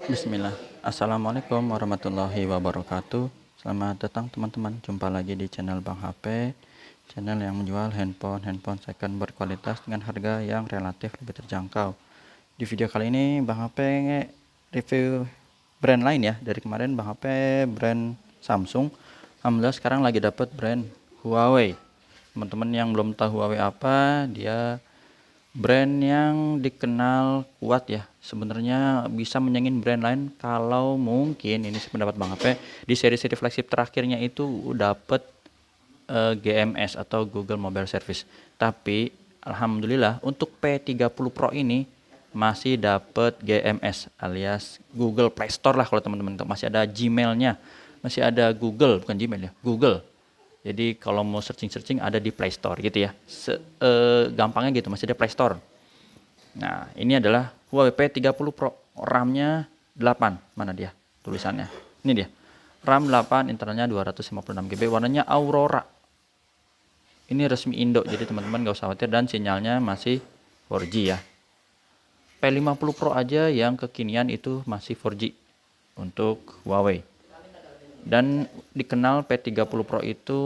Bismillah. Assalamualaikum warahmatullahi wabarakatuh. Selamat datang teman-teman. Jumpa lagi di channel Bang HP, channel yang menjual handphone second berkualitas dengan harga yang relatif lebih terjangkau. Di video kali ini Bang HP review brand lain ya. Dari kemarin Bang HP brand Samsung. Alhamdulillah sekarang lagi dapat brand Huawei. Teman-teman yang belum tahu Huawei apa, dia brand yang dikenal kuat ya, sebenarnya bisa menyaingin brand lain kalau mungkin ini pendapat Bang HP di seri-seri flagship terakhirnya itu dapat GMS atau Google Mobile Service. Tapi alhamdulillah untuk P30 Pro ini masih dapat GMS alias Google Play Store lah kalau teman-teman, masih ada Gmailnya, masih ada Google, bukan Gmail ya, Google. Jadi kalau mau searching ada di Play Store gitu ya. Gampangnya gitu, masih ada Play Store. Nah, ini adalah Huawei P30 Pro. RAM-nya 8. Mana dia tulisannya? Ini dia. RAM 8, internalnya 256 GB, warnanya Aurora. Ini resmi Indo, jadi teman-teman gak usah khawatir, dan sinyalnya masih 4G ya. P50 Pro aja yang kekinian itu masih 4G untuk Huawei. Dan dikenal P30 Pro itu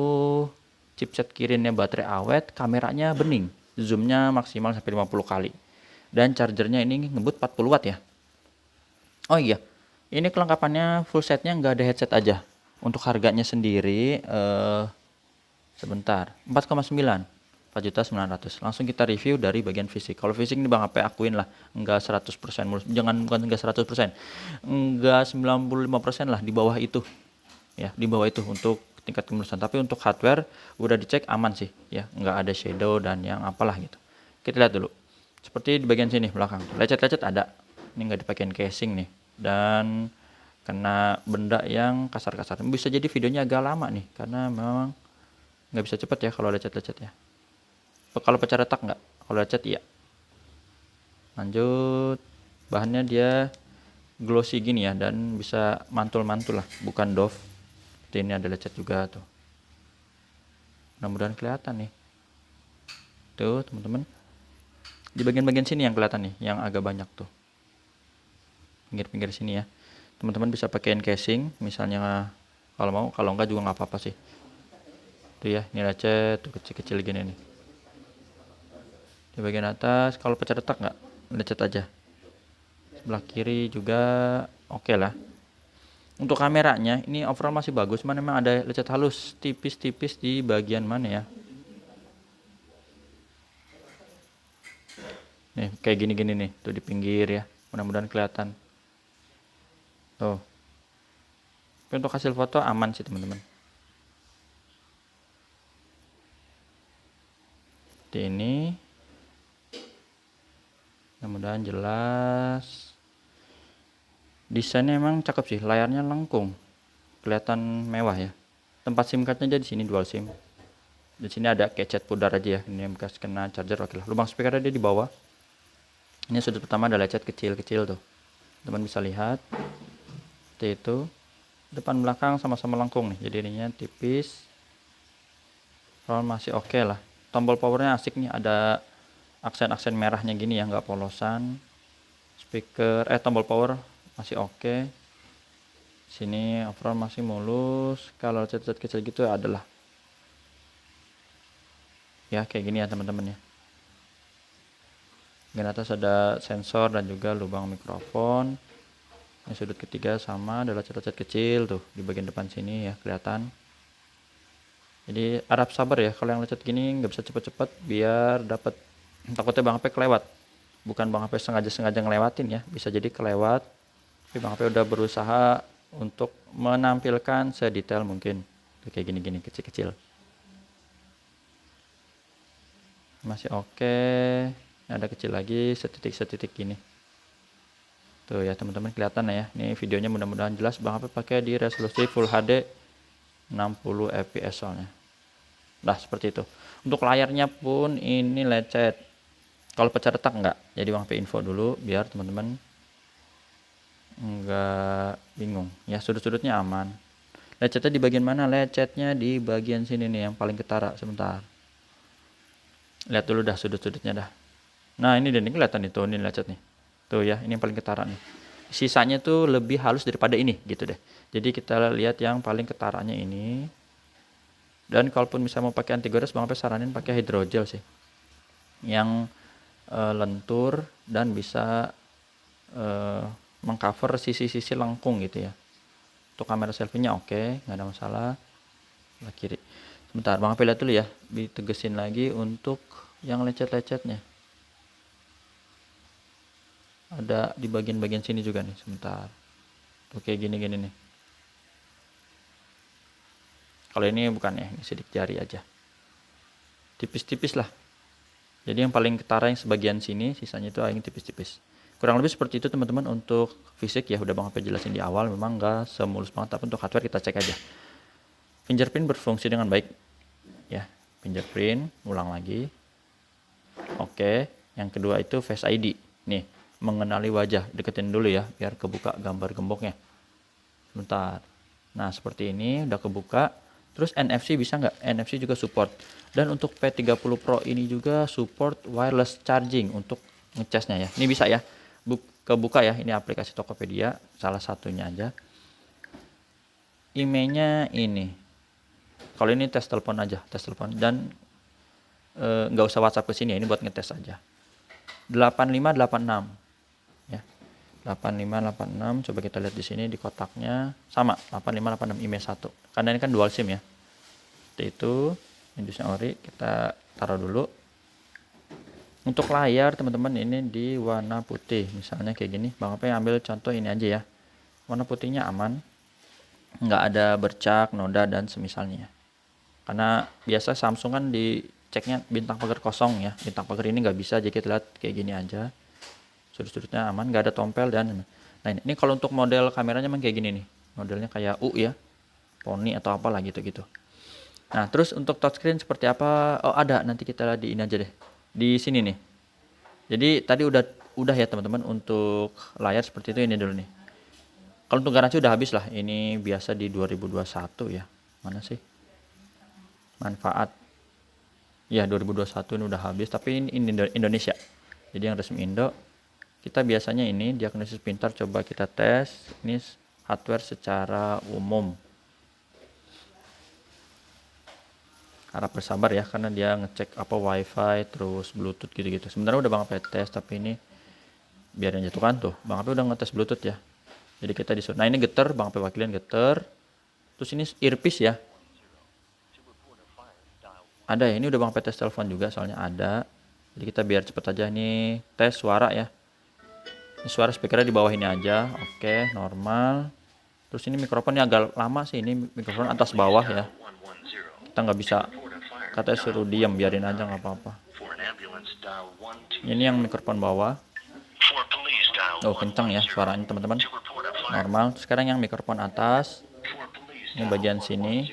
chipset kirinnya baterai awet, kameranya bening, zoomnya maksimal sampai 50 kali. Dan chargernya ini ngebut 40 watt ya. Oh iya, ini kelengkapannya full setnya nggak ada headset aja. Untuk harganya sendiri, sebentar, 4,9. 4.900.000. Langsung kita review dari bagian fisik. Kalau fisik ini Bang HP akuin lah, enggak 100% mulus. Bukan enggak 100%. Enggak 95% lah, di bawah itu. Ya, di bawah itu untuk tingkat kemulusan. Tapi untuk hardware udah dicek aman sih, ya. Enggak ada shadow dan yang apalah gitu. Kita lihat dulu. Seperti di bagian sini belakang. Lecet-lecet ada. Ini enggak dipakein casing nih. Dan kena benda yang kasar-kasar. Bisa jadi videonya agak lama nih karena memang nggak bisa cepet ya kalau lecet-lecet ya. Kalau pecah retak nggak, kalau lecet iya. Lanjut, bahannya dia glossy gini ya, dan bisa mantul-mantul lah, bukan doff. Ini ada lecet juga tuh, mudah-mudahan kelihatan nih tuh teman-teman. Di bagian-bagian sini yang kelihatan nih, yang agak banyak tuh, pinggir-pinggir sini ya. Teman-teman bisa pakein casing misalnya kalau mau, kalau enggak juga nggak apa-apa sih. Tuh ya, ini lecet tuh kecil-kecil gini nih. Di bagian atas kalau pecah retak nggak, lecet aja. Sebelah kiri juga oke lah. Untuk kameranya ini overall masih bagus, cuman memang ada lecet halus tipis-tipis di bagian mana ya. Nih kayak gini-gini nih tuh di pinggir ya. Mudah-mudahan kelihatan. Tuh. Tapi untuk hasil foto aman sih teman-teman. Seperti ini. Mudah-mudahan jelas. Desainnya emang cakep sih, layarnya lengkung, kelihatan mewah ya. Tempat SIM cardnya jadi sini dual SIM. Di sini ada kayak cat pudar aja ya, ini bekas kena charger, oke lah. Lubang speaker dia di bawah. Ini sudut pertama ada lecet kecil-kecil tuh, teman bisa lihat. Seperti itu. Depan belakang sama-sama lengkung nih, jadi ininya tipis. Roll masih oke lah. Tombol powernya asik nih, ada aksen-aksen merahnya gini ya, nggak polosan. Speaker, tombol power masih oke. Sini overall masih mulus. Kalau cat-cat kecil gitu adalah ya kayak gini ya teman-teman ya. Di atas ada sensor dan juga lubang mikrofon. Ini sudut ketiga sama, ada cat-cat kecil tuh di bagian depan sini ya kelihatan. Jadi harap sabar ya, kalau yang lecet gini nggak bisa cepet-cepet biar dapat. Takutnya Bang HP kelewat. Bukan Bang HP sengaja ngelewatin ya, bisa jadi kelewat. Tapi Bang HP udah berusaha untuk menampilkan sedetail mungkin. Tuh, kayak gini-gini kecil-kecil. Masih oke. Ada kecil lagi, setitik-setitik gini. Tuh ya teman-teman kelihatan ya. Ini videonya mudah-mudahan jelas. Bang HP pakai di resolusi Full HD 60 fps soalnya. Nah seperti itu. Untuk layarnya pun ini lecet. Kalau pecah retak enggak. Jadi Bang HP info dulu biar teman-teman enggak bingung. Ya sudut-sudutnya aman. Lecetnya di bagian mana? Lecetnya di bagian sini nih yang paling ketara. Sebentar. Lihat dulu dah sudut-sudutnya dah. Nah ini dan ini kelihatan nih tuh, ini lecet nih. Tuh ya, ini yang paling ketara nih. sisanya tuh lebih halus daripada ini gitu deh. Jadi kita lihat yang paling ketaranya ini. Dan kalaupun misalnya mau pakai anti gores, Bang Ape saranin pakai hydrogel sih, yang lentur dan bisa mengcover sisi-sisi lengkung gitu ya. Untuk kamera selfie-nya oke, nggak ada masalah. Sebelah kiri. Sebentar, Bang Ape lihat dulu ya, ditegesin lagi untuk yang lecet-lecetnya. Ada di bagian-bagian sini juga nih, sebentar. Oke, gini-gini nih. Kalau ini bukan ya, ini sidik jari aja. Tipis-tipis lah. Jadi yang paling ketara yang sebagian sini, sisanya itu yang tipis-tipis. Kurang lebih seperti itu teman-teman untuk fisik ya, udah Bang Ape jelasin di awal, memang nggak semulus banget, tapi untuk hardware kita cek aja. Fingerprint berfungsi dengan baik. Ya, fingerprint, ulang lagi. Oke, yang kedua itu Face ID. Nih, mengenali wajah, deketin dulu ya, biar kebuka gambar gemboknya. Bentar. Nah, seperti ini, udah kebuka. Terus NFC bisa nggak? NFC juga support. Dan untuk P30 Pro ini juga support wireless charging untuk ngecasnya ya. Ini bisa ya. Kebuka ya, ini aplikasi Tokopedia, salah satunya aja. Emailnya ini. Kalau ini tes telepon aja, tes telepon. Dan nggak usah WhatsApp ke sini ya, ini buat ngetes aja. 8586 ya. 8586, coba kita lihat di sini di kotaknya sama 8586 email 1. Karena ini kan dual SIM ya. Itu indusnya ori, kita taruh dulu. Untuk layar teman-teman ini di warna putih, misalnya kayak gini. Bang Ape ambil contoh ini aja ya. Warna putihnya aman, nggak ada bercak, noda dan semisalnya. Karena biasa Samsung kan diceknya bintang pagar kosong ya. Bintang pagar ini nggak bisa, jadi kita lihat kayak gini aja. Sudut-sudutnya aman, nggak ada tompel dan nah ini kalau untuk model kameranya memang kayak gini nih. Modelnya kayak U ya, Pony atau apalah gitu-gitu. Nah, terus untuk touchscreen seperti apa? Oh, ada. Nanti kita lihat di ini aja deh. Di sini nih. Jadi tadi udah ya teman-teman untuk layar seperti itu, ini dulu nih. Kalau untuk garansi udah habis lah. Ini biasa di 2021 ya. Mana sih? Manfaat. Ya, 2021 ini udah habis, tapi ini Indonesia. Jadi yang resmi Indo. Kita biasanya ini diagnosis pintar, coba kita tes. Ini hardware secara umum. Harap bersabar ya, karena dia ngecek apa wifi terus bluetooth gitu-gitu. Sebenarnya udah Bang Ape tes, tapi ini biarin jatuhkan tuh. Bang Ape udah ngetes bluetooth ya. Jadi kita disuruh. Nah, ini getar, Bang Ape wakilin getar. Terus ini earpiece ya. Ada ya, ini udah Bang Ape tes telepon juga soalnya ada. Jadi kita biar cepet aja nih tes suara ya. Ini suara speakernya di bawah ini aja. Oke, normal. Terus ini mikrofonnya agak lama sih, ini mikrofon atas bawah ya. Kita nggak bisa, katanya suruh diam, biarin aja nggak apa-apa. Ini yang mikrofon bawah. Oh, kencang ya suaranya teman-teman. Normal. Sekarang yang mikrofon atas. Ini bagian sini.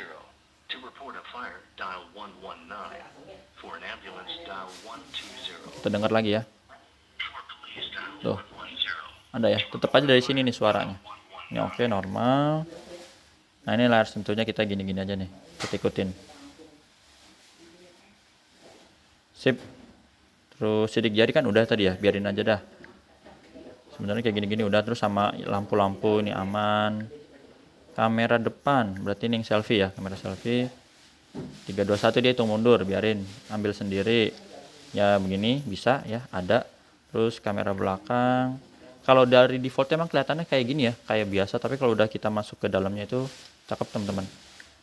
Kita dengar lagi ya. Tuh. Ada ya. Tetap aja dari sini nih suaranya. Ini oke, normal. Nah, ini layar sentuhnya kita gini-gini aja nih. Kita ikutin. Sip. Terus sidik jari kan udah tadi ya, biarin aja dah. Sebenarnya kayak gini-gini udah. Terus sama lampu-lampu ini aman. Kamera depan, berarti ini yang selfie ya, kamera selfie. 321 dia hitung mundur, biarin. Ambil sendiri. Ya begini bisa ya, ada. Terus kamera belakang. Kalau dari defaultnya emang kelihatannya kayak gini ya, kayak biasa. Tapi kalau udah kita masuk ke dalamnya itu cakep teman-teman.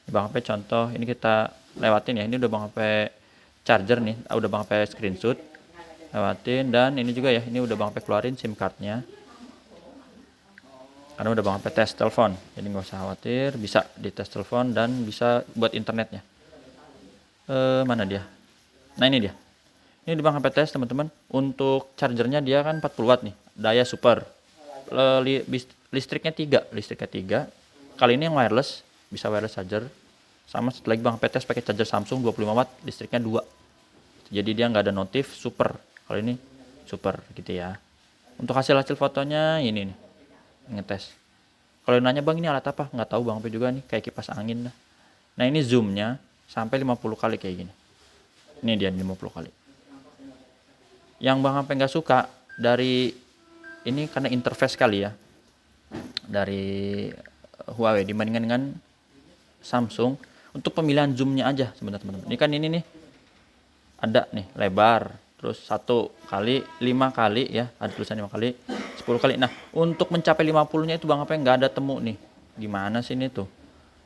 Bang Ape contoh, ini kita lewatin ya. Ini udah Bang Ape charger nih, udah Bang Ape screenshot. Lewatin, dan ini juga ya, ini udah Bang Ape keluarin SIM cardnya. Karena udah Bang Ape tes telepon, jadi nggak usah khawatir, bisa di tes telepon dan bisa buat internetnya. Mana dia? Nah, ini dia. Ini di Bang Ape tes teman-teman. Untuk chargernya dia kan 40 watt nih, daya super. Listriknya 3. Kali ini yang wireless, bisa wireless charger. Sama lagi Bang Ape tes pakai charger Samsung 25 watt, listriknya 2. Jadi dia nggak ada notif, super. Kalau ini super gitu ya. Untuk hasil fotonya ini nih, ngetes. Kalau nanya Bang ini alat apa, nggak tahu Bang Ape juga nih, kayak kipas angin lah. Nah, ini zoomnya sampai 50 kali kayak gini. Ini dia 50 kali. Yang Bang Ape nggak suka dari ini karena interface kali ya. dari Huawei dibandingkan dengan Samsung. Untuk pemilihan zoomnya aja sebenarnya teman-teman. Ini kan ini nih ada nih lebar, terus 1 kali 5 kali ya, ada tulisan 5 kali 10 kali. Nah untuk mencapai 50-nya itu Bang HP nggak ada temu nih, gimana sih ini tuh.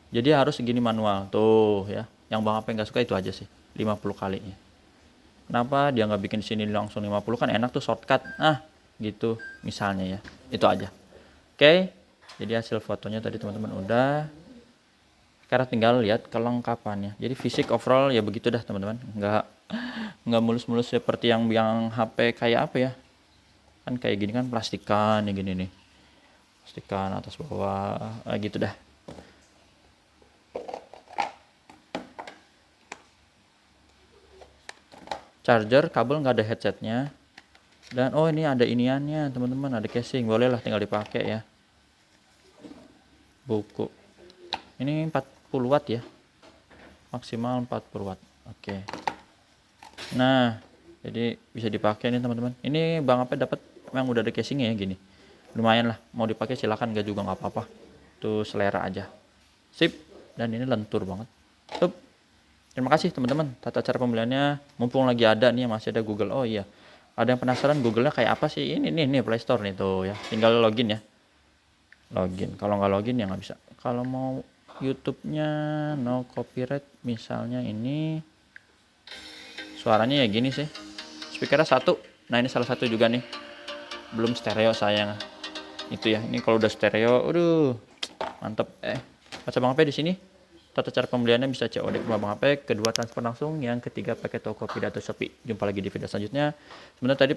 Jadi harus segini manual tuh ya, yang Bang HP nggak suka itu aja sih 50 kalinya. Kenapa dia nggak bikin sini langsung 50, kan enak tuh shortcut, nah gitu misalnya ya. Itu aja. Oke, jadi hasil fotonya tadi teman-teman udah. Sekarang tinggal lihat kelengkapannya. Jadi fisik overall ya begitu dah teman-teman. Nggak mulus-mulus seperti yang HP kayak apa ya. Kan kayak gini kan plastikan ya gini nih. Plastikan atas bawah gitu dah. Charger, kabel nggak ada headsetnya. Dan oh ini ada iniannya teman-teman, ada casing. Boleh lah tinggal dipakai ya. Buku. Ini 40 watt ya. Maksimal 40 watt. Oke. Nah, jadi bisa dipakai nih teman-teman. Ini Bang Ape dapat yang udah ada casingnya ya gini. Lumayan lah, mau dipakai silakan, gak juga nggak apa-apa. Itu selera aja. Sip. Dan ini lentur banget. Tup. Terima kasih teman-teman. Tata cara pembeliannya mumpung lagi ada nih, masih ada Google. Oh iya. Ada yang penasaran Google-nya kayak apa sih? Ini nih Play Store nih tuh ya. Tinggal login ya. Login. Kalau nggak login ya nggak bisa. Kalau mau YouTube-nya no copyright misalnya ini suaranya ya gini sih, speakernya 1. Nah ini salah satu juga nih, belum stereo sayang itu ya. Ini kalau udah stereo aduh mantep. Baca Bang HP di sini. Tata cara pembeliannya bisa COD ke rumah Bang HP, kedua transfer langsung, yang ketiga pakai Tokopedia atau Shopee. Jumpa lagi di video selanjutnya. Sebenarnya tadi